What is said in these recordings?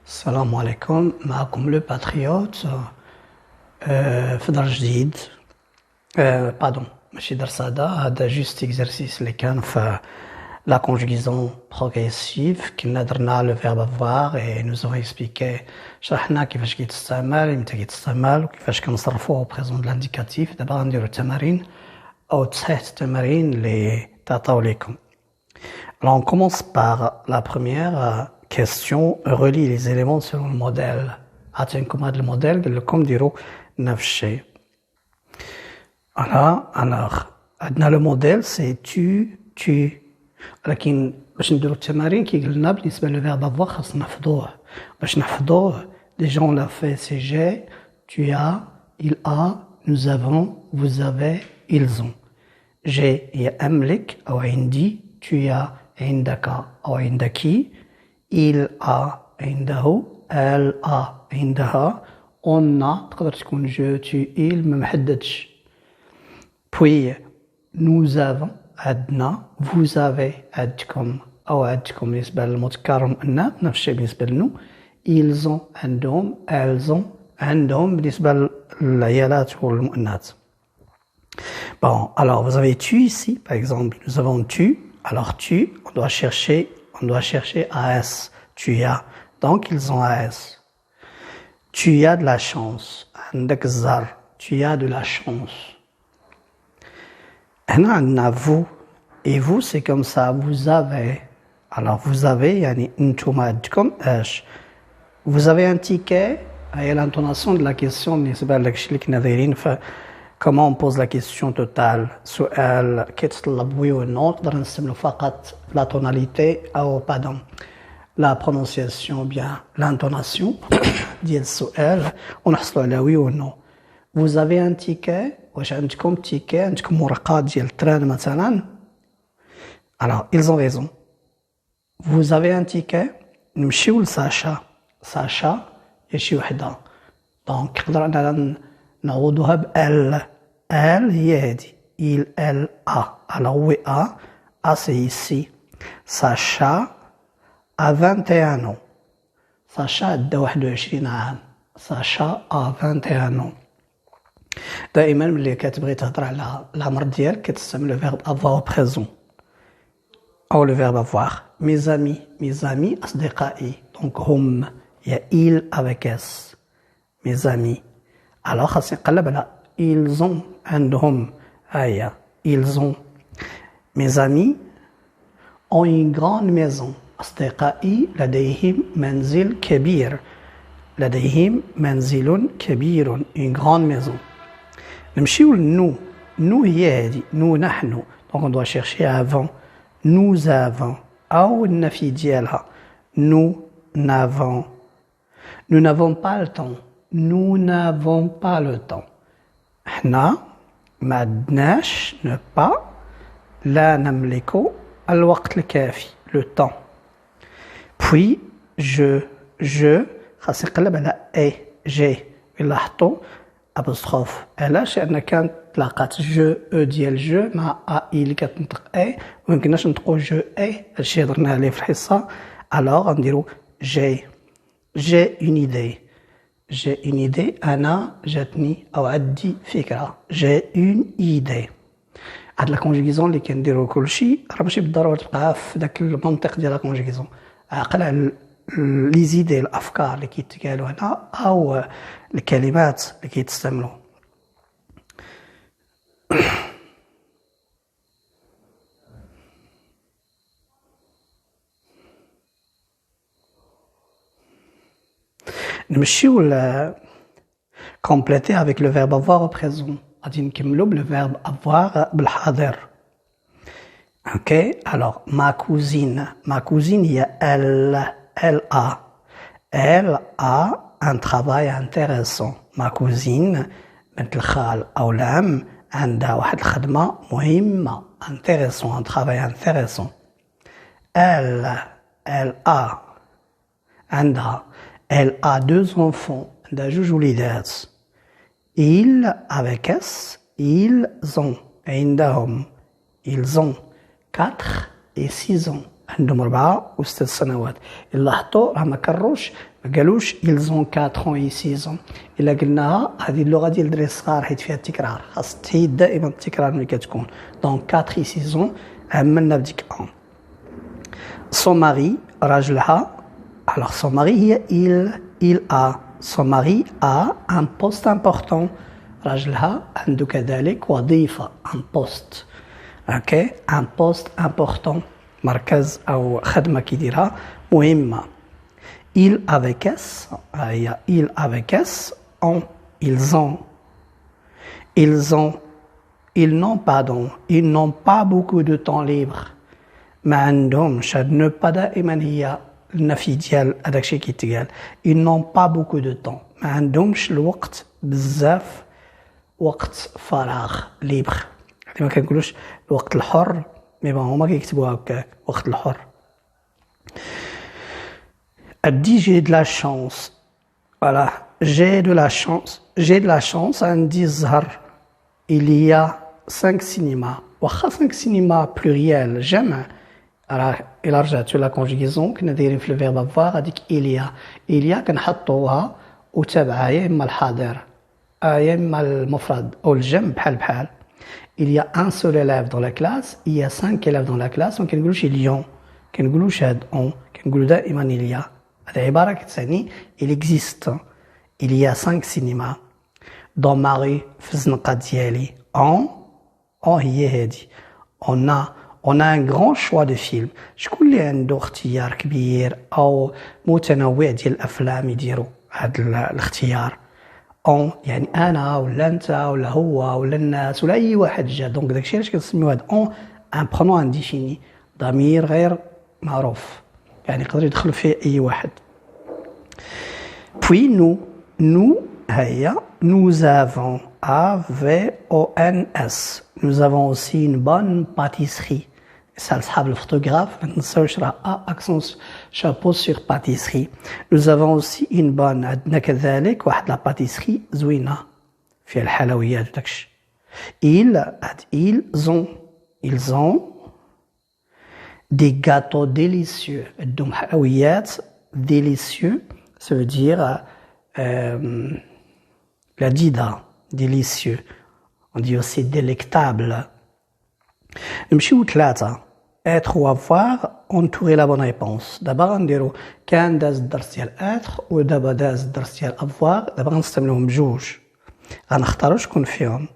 السلام عليكم. معكم لو باتريوت في درس جديد. بادون ماشي درس هذا جوست اكزرسيس اللي كان في لا كونجوغيزون بروغريسيف. كنا درنا لو فيرب افوار اي نو زون اكسبليكي، شرحنا كيفاش كيتستعمل متى كيتستعمل وكيفاش كنصرفوه بريزون د لانديكاتيف. دابا غنديرو التمارين او تصحيح التمارين اللي تعطاو ليكم. Alors on commence par la première question, relie les éléments selon le modèle. عطينكم هذا الموديل قال لكم ديروا نفس الشيء. alors عندنا لو موديل سي tu ولكن باش نديروا التمارين كيقول لنا بالنسبه للفيرب افوار خاصنا نحفظوه. باش نحفظوه ديجا on l'a fait c'est j'ai, tu as, il a, nous avons, vous avez, ils ont. j'ai هي املك او عندي, tu as عندك أو عندك, il a عنده, elle a عندها, on a تقدر تكون je, tu, il ما محددش. puis nous avons عندنا, vous avez عندكم أو عندكم بالنسبة للمذكر والمؤنث, نفس الشيء بالنسبة لنو. ils ont عندهم, elles ont عندهم بالنسبة للعيالات والمؤنث. Bon, alors vous avez tu ici, par exemple, nous avons tu. Alors tu, on doit chercher AS. Tu as. Donc ils ont AS. Tu as de la chance. عندك الزهر. Tu as de la chance. هنا عندنا vous. Et vous c'est comme ça. Vous avez. Alors vous avez يعني انتم عندكم ايش. Vous avez un ticket. هي l'intonation de la question بالنسبة لداكشي اللي كنا دايرين ف Comment on pose la question totale? سؤال كيتطلب oui ou non. نقدر نستعملو فقط la tonalité أو pardon la prononciation bien l'intonation ديال السؤال ونحصلو على oui ou non. Vous avez un ticket. واش عندكم ticket؟ عندكم ورقة ديال التران مثلا؟ Alors ils ont raison. Vous avez un ticket. نمشيو لساشا. ساشا هي شي وحدة. دونك نقدر أنا نعوضوها بال. elle هي هادي. il, elle, a. alors oui a. a c'est ici. Sacha a 21 ans. Sacha عندها 21 عام. Sacha a 21 ans. دائما ملي كتبغي تهضر على العمر ديالك كتستعمل لو فيرب avoir présent او لو فيرب avoir. mes amis أصدقائي. donc هم هي il avec s. mes amis. alors خاصني نقلب على ils ont عندهم. هيا ils ont. mes amis ont une grande maison. أصدقائي لديهم منزل كبير. لديهم منزل كبير. une grande maison. نمشيو لنو. نو هي هذه. نو نحن. donc on doit chercher avant. nous avons أو النفي ديالها. nous n'avons. nous n'avons pas le temps. nous n'avons pas le temps. احنا ما عندناش ne pas لا نملك الوقت الكافي le temps. puis je خاصني نقلب على اي جي. لاحظتوا ابوستروف. علاش؟ لان كانت تلاقات جو او ديال جو مع اي اللي كتنطق اي وميمكنناش نطقوا جو اي. هادشي هضرنا عليه في الحصه. الوغ غنديرو جي اون ايدي. j'ai une idée. أنا جاتني أو عندي فكرة. j'ai une idée. هاد لا كونجوغيزون اللي كنديرو كلشي راه ماشي بالضرورة تبقى في داك المنطق ديال لا كونجوغيزون. عقل على لي زيدي الأفكار اللي كيتقالو هنا أو الكلمات اللي كيتستعملو. نمشيو compléter avec le verbe avoir au présent. غادي نكملو بالverbe avoir بالحاضر. ok alors ma cousine هي elle a un travail intéressant. ma cousine بنت الخال أو العم عندها واحد الخدمة مهمة. intéressant un travail intéressant. elle a عندها Elle a 2 enfants. عندها 2 وليدات. ils avec s. ils ont عندهم. ils ont 4 et 6 ans. عندهم 4 و 6 سنوات. لاحظتوا راه ما كروش ما قالوش ils ont 4 ans et 6 ans. إلا قلناها هذه اللغة ديال الدراري الصغار حيت فيها التكرار، خاص تحيد دائما التكرار ملي كتكون. دونك 4 et 6 ans عملنا بديك ان. Son mari راجلها. Alors son mari هي il a. Son mari a un poste important. راجلها عنده كذلك وظيفة un poste. اوكي un poste important. مركز أو خدمة كيديرها مهمة. Il avec S, il avec S, ont, ils n'ont pas beaucoup de temps libre. ما عندهمش هاد نو با دائما هي النفي ديال هذاك الشيء كيتقال. ils n'ont pas beaucoup de temps. ما عندهمش الوقت بزاف وقت فراغ ليبر. ما كنقولوش الوقت الحر مي بون هما كيكتبوها هكاك وقت الحر. Elle dit j'ai de la chance. Voilà, j'ai de la chance. J'ai de la chance. Elle dit zhar. Il y a 5 cinémas. واخا 5 cinémas pluriel جمع. راه إلا رجعتو لا كونجيغيزون كنا دايرين في الفيرب افوار هذيك إليا كنحطوها وتابعها يا اما الحاضر يا اما المفرد او الجمع بحال. Il y a un seul élève dans la classe. Il y a 5 élèves dans la classe. ما كنقولوش اليوم كنقولوش هاد اون كنقولو دائما il y a. هذه عبارة كتعني il existe. Il y a 5 cinémas. Dans ma rue في الزنقة ديالي هي هادي. On a un grand choix de films. شكون اللي عنده اختيار كبير أو متنوع ديال الأفلام يديروا هذا الاختيار. يعني أنا ولا أنت ولا هو ولا الناس ولا أي واحد جا. دونك داكشي علاش كنسميو هذا ان برونون انديفيني ضمير غير معروف يعني يقدر يدخل فيه أي واحد. Puis nous هيا nous avons AVONS. Nous avons aussi une bonne pâtisserie. Ça لصحاب الفوتوغراف ما تنساوش راه accent chapeau sur pâtisserie. Nous avons aussi une bonne عندنا كذلك واحد لا باتيسري زوينة فيها الحلويات وداكشي. Ils ont des gâteaux délicieux. عندهم حلويات délicieux. Ça veut dire la dida, délicieux. On dit aussi délectable. نمشيو 3 être ou avoir entourer la bonne réponse. دابا غنديرو كان داز الدرس ديال être ودابا داز الدرس ديال avoir. دابا غنستعملوهم بجوج غنختاروا شكون فيهم.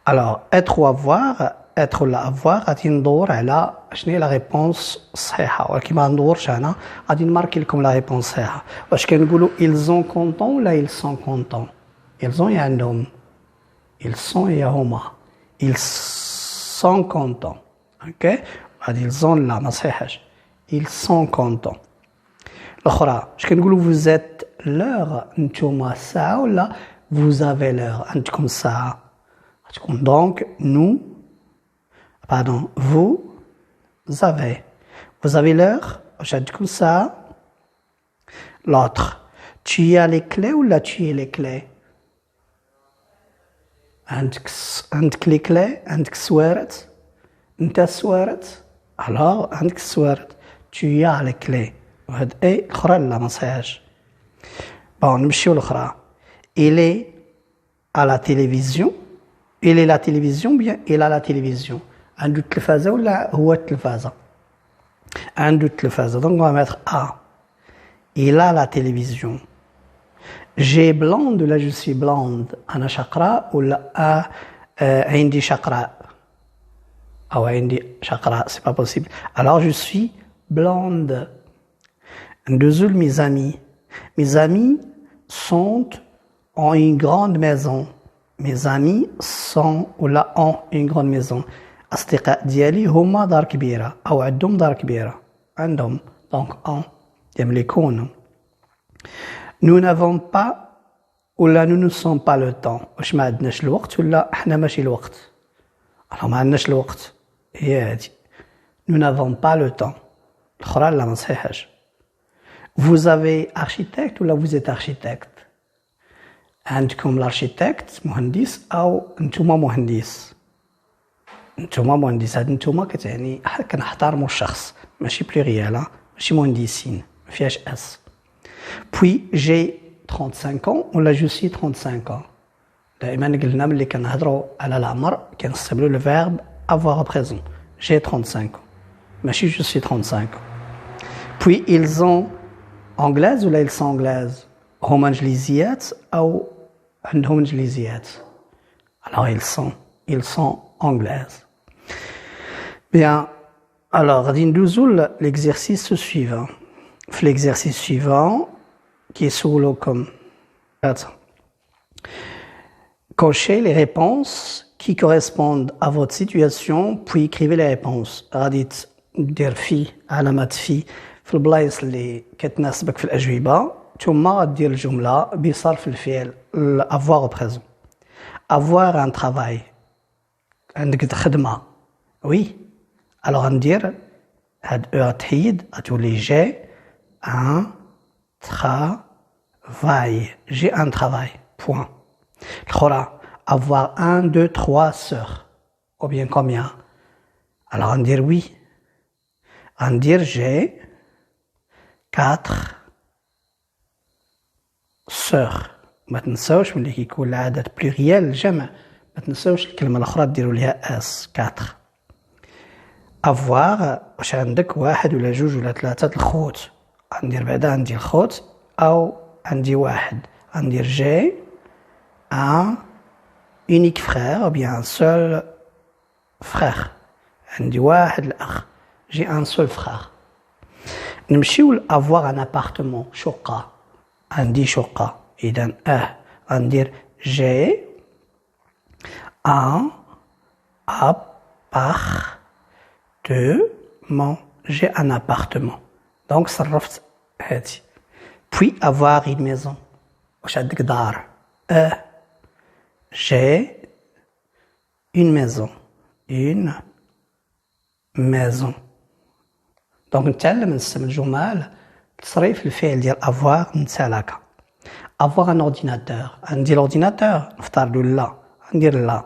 Alors être ou avoir être ولا avoir غادي ندور على شنو هي لا ريبونس الصحيحه ولكن ما ندورش انا غادي نماركي لكم لا ريبونس الصحيحه. واش كنقولوا ils ont content ولا ils sont contents. ils ont عندهم ils sont يا هما ils sont contents. اوكي غادي ils ont لا ما صحيحاش ils sont contents. الاخرى اش كنقولوا vous êtes l'heure نتوما الساعه ولا vous avez l'heure عندكم الساعه. غتكون دونك vous avez l'heure واش عندكم الساعه. l'autre tu as les clés ولا tu as les clés. عندك لي كلي عندك السوارت انت السوارت. alors عندك السوارت tu as les clés. وهاد الاخرى لا ما صحيحاش. بون نمشيو الاخرى. il est à la télévision. il est la télévision bien il a la télévision. عنده التلفازة ولا هو التلفازة. عنده التلفازة دونك on va mettre A. il a la télévision. j'ai blonde ولا je suis blonde. أنا شقراء ولا عندي شقراء أو عندي شقراء c'est pas possible. alors je suis blonde. ندوزو mes amis. mes amis sont en une grande maison. mes amis sont ولا ont une grande maison. أصدقاء ديالي هما دار كبيرة أو عندهم دار كبيرة. عندهم دونك أون يملكون. nous n'avons pas ولا nous ne sommes pas le temps. واش ما عندناش الوقت ولا احنا ماشي الوقت. ما عندناش الوقت هي هادي nous n'avons pas le temps. الأخرى لا ما صحيحاش. vous avez architecte ولا vous êtes architecte. عندكم الارشيتكت مهندس أو نتوما مهندس. نتوما مهندس. هاد نتوما كتعني كنحترموا الشخص ماشي بلوريال ماشي مهندسين ما فيهاش اس. Puis j'ai 35 ans ولا je suis 35 ans. دائما قلنا ملي كنهضروا على العمر كنستعملوا le verbe avoir à présent. J'ai 35 ans. ماشي je suis 35 ans. Puis ils ont anglaise ولا ils sont anglaises. هما انجليزيات او عندهم انجليزيات. Alors ils sont anglaises. Bien. Alors غادي ندوزو l'exercice suivant. في l'exercice suivant كيسولوكم cochez les réponses qui correspondent à votre situation puis écrivez les réponses. غادي دير في علامات في البلايص اللي كتناسبك في الأجوبة ثم غدير الجملة بصرف الفعل avoir au présent. Avoir un travail. عندك خدمة. Oui. Alors غندير هاد تحيد غتولي j'ai un travail. J'ai un travail. Point. الأخرى avoir 1, 2, 3 sœurs. Ou bien combien? Alors غندير oui. غندير j'ai 4 sœurs. ما تنساوش ملي كيكون العدد بلوريال الجمع ما تنساوش الكلمة الأخرى ديروا ليها اس 4. avoir واش عندك واحد ولا جوج ولا ثلاثة الخوت غندير بعدا عندي الخوت أو عندي واحد غندير j'ai un unique frère ou bien un seul frère عندي واحد الأخ j'ai un seul frère. نمشيو avoir un appartement شقة عندي شقة إذن غندير j'ai un appartement. J'ai un appartement. Donc صرفت هادي. Puis avoir une maison. واش عندك دار؟ j'ai une maison. Une maison. Donc نتعلم نستعمل جمل تصريف الفعل ديال avoir نتسالك. Avoir un ordinateur. عندي l'ordinateur نفترضوا لا ندير لا.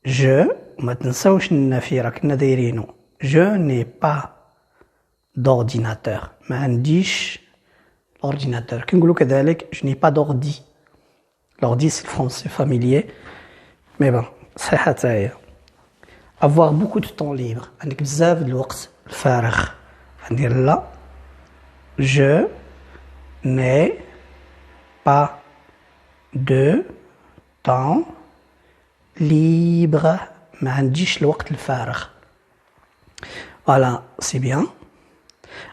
Je ما تنساوش النفي راه كنا دايرينو. Je n'ai pas d'ordinateur. ما عنديش l'ordinateur. كنقولوا كذلك je n'ai pas d'ordi. L'ordi c'est le français familier. Mais bon, صحيحة حتى هي. Avoir beaucoup de temps libre. عندك بزاف د الوقت الفارغ. غندير لا. Je n'ai pas de temps libre. ما عنديش الوقت الفارغ. Voilà, c'est bien.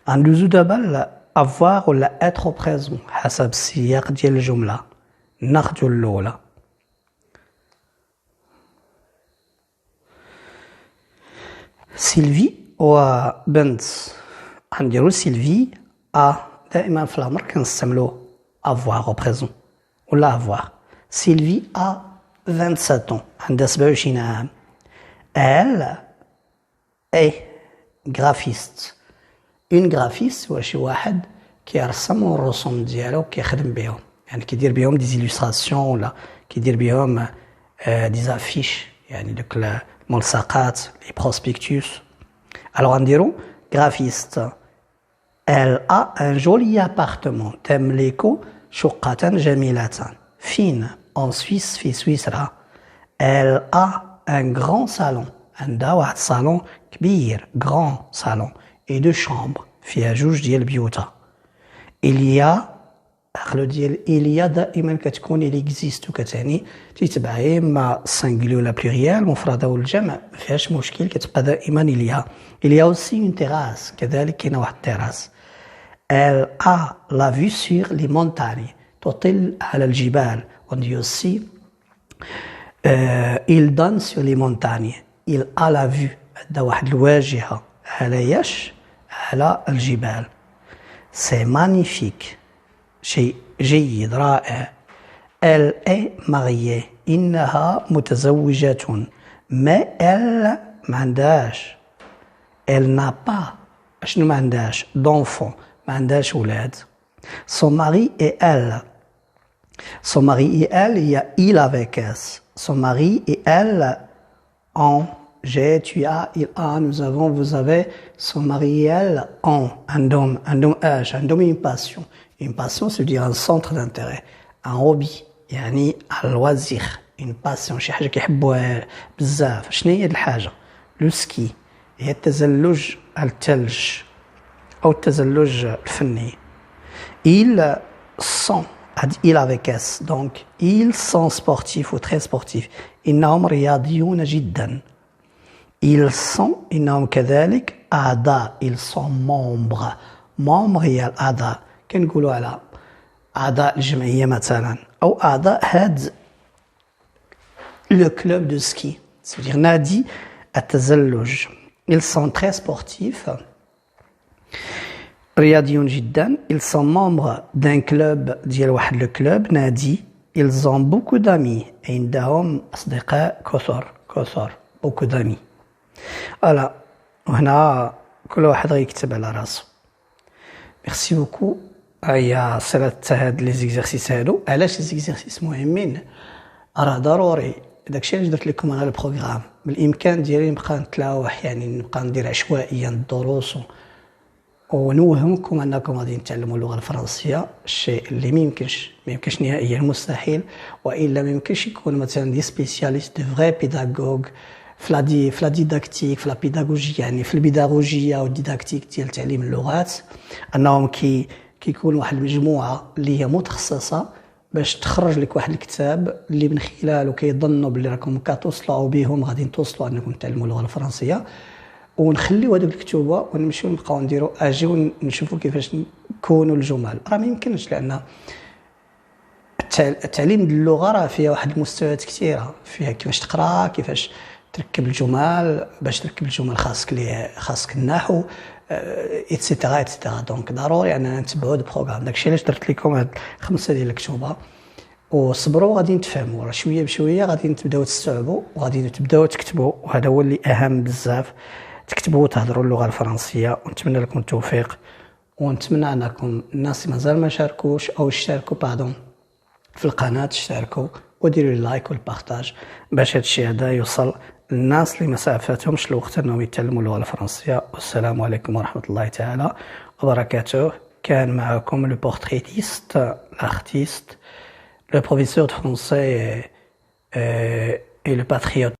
غندوزو دابا avoir ولا être au présent حسب السياق ديال الجملة. ناخدو الأولى. سيلفي وبنت غنديرو سيلفي دائما في الأمر كنستعملو avoir au présent ولا avoir. سيلفي 27 ans عندها 27 عام. Elle est graphiste. Une graphiste هو شي واحد كيرسم الرسوم ديالو كيخدم بهم يعني كيدير بهم دي زيلوستراسيون ولا كيدير بهم دي زافيش يعني دوك الملصقات لي بروسبكتوس. alors غنديرو graphiste. Elle a un joli appartement. تملك شقة جميلة. فين en Suisse في سويسرا. Elle a un grand salon. عندها واحد صالون كبير grand salon et deux chambres فيها جوج ديال البيوتة. il y a أغلو ديال il y a دائما كتكون il existe وكتعني تيتبع يا إما singulier ولا pluriel مفردة ولا الجمع ما فيهاش مشكل كتبقى دائما il y a aussi une terrasse كذلك كاينة واحد التراس. elle a la vue sur les montagnes تطل على الجبال. on dit aussi il donne sur les montagnes. il a la vue عندها واحد الواجهة على ياش على الجبال. c'est magnifique شيء جيد رائع. elle est mariée إنها متزوجة. mais elle ما عندهاش elle n'a pas شنو ما عندهاش d'enfant ما عندهاش ولاد. son mari et elle son mari et elle il y a il avec s. son mari et elle ont j'ai tu as il a nous avons vous avez son mari et elle ont عندهم ايش عندهم une passion Une passion, ça veut dire un centre d'intérêt, un hobby, يعني un loisir, une passion, شي حاجة كيحبوها بزاف. شنو هي هاد الحاجة؟ لو سكي هي التزلج على الثلج أو التزلج الفني. Ils sont, il avec S, donc ils sont sportifs ou très sportifs. إنهم رياضيون جدا. Ils sont إنهم كذلك أعضاء. Ils sont membres. membre هي الأعضاء. كنقولوا على أعضاء الجمعية مثلا أو أعضاء هاد le club de ski. C'est-à-dire نادي التزلج. Ils sont très sportifs. رياضيون جدا. Ils sont membres d'un club ديال واحد الكلوب نادي. Ils ont beaucoup d'amis. عندهم أصدقاء كثر beaucoup d'amis. فوالا وهنا كل واحد غيكتب على راسو. ميرسي بوكو. هيا صلة هاد لي زيكزارسيس هادو. علاش لي زيكزارسيس مهمين؟ راه ضروري داكشي علاش درت لكم انا البروغرام. بالامكان ديالي نبقى نتلاوح يعني نبقى ندير عشوائيا الدروس ونوهمكم انكم غادي تتعلموا اللغه الفرنسيه، الشيء اللي ما يمكنش نهائيا، مستحيل. والا ما يمكنش يكون مثلا دي سبيسياليست دي فري بيداغوغ في لا ديداكتيك في لا بيداغوجي، يعني في البيداغوجيه والديداكتيك ديال تعليم اللغات، انهم كيكون واحد المجموعه اللي هي متخصصه باش تخرج لك واحد الكتاب اللي من خلاله كيظنوا بلي راكم كتوصلوا او بهم غادي توصلوا انكم تعلموا اللغه الفرنسيه، ونخليو هذوك الكتوبه ونمشيو نبقاو نديروا اجيو نشوفوا كيفاش نكونوا الجمل. راه ما يمكنش، لان التعليم اللغه راه فيها واحد المستويات كثيره، فيها كيفاش تقرا، كيفاش تركب الجمل، باش تركب الجمل خاصك النحو ايتترا ايتترا. دونك ضروري اننا نتبعوا البروغرام. داكشي علاش درت لكم هاد 5 ديال الكتوبه، وصبروا غادي نتفهموا، راه شويه بشويه غادي تبداو تستوعبوا وغادي تبداو تكتبوا، وهذا هو اللي اهم بزاف، تكتبوا وتهضروا اللغه الفرنسيه. ونتمنى لكم التوفيق، ونتمنى انكم الناس مازال ما شاركوش او اشتركوا في القناه، اشتركوا وديروا اللايك والبارطاج باش هادشي هذا يوصل للناس اللي ما سعفتهمش الوقت انهم يتعلموا اللغه الفرنسيه. والسلام عليكم ورحمه الله تعالى وبركاته. كان معكم لو بورتريتيست l'artiste, le professeur de français et le patriote.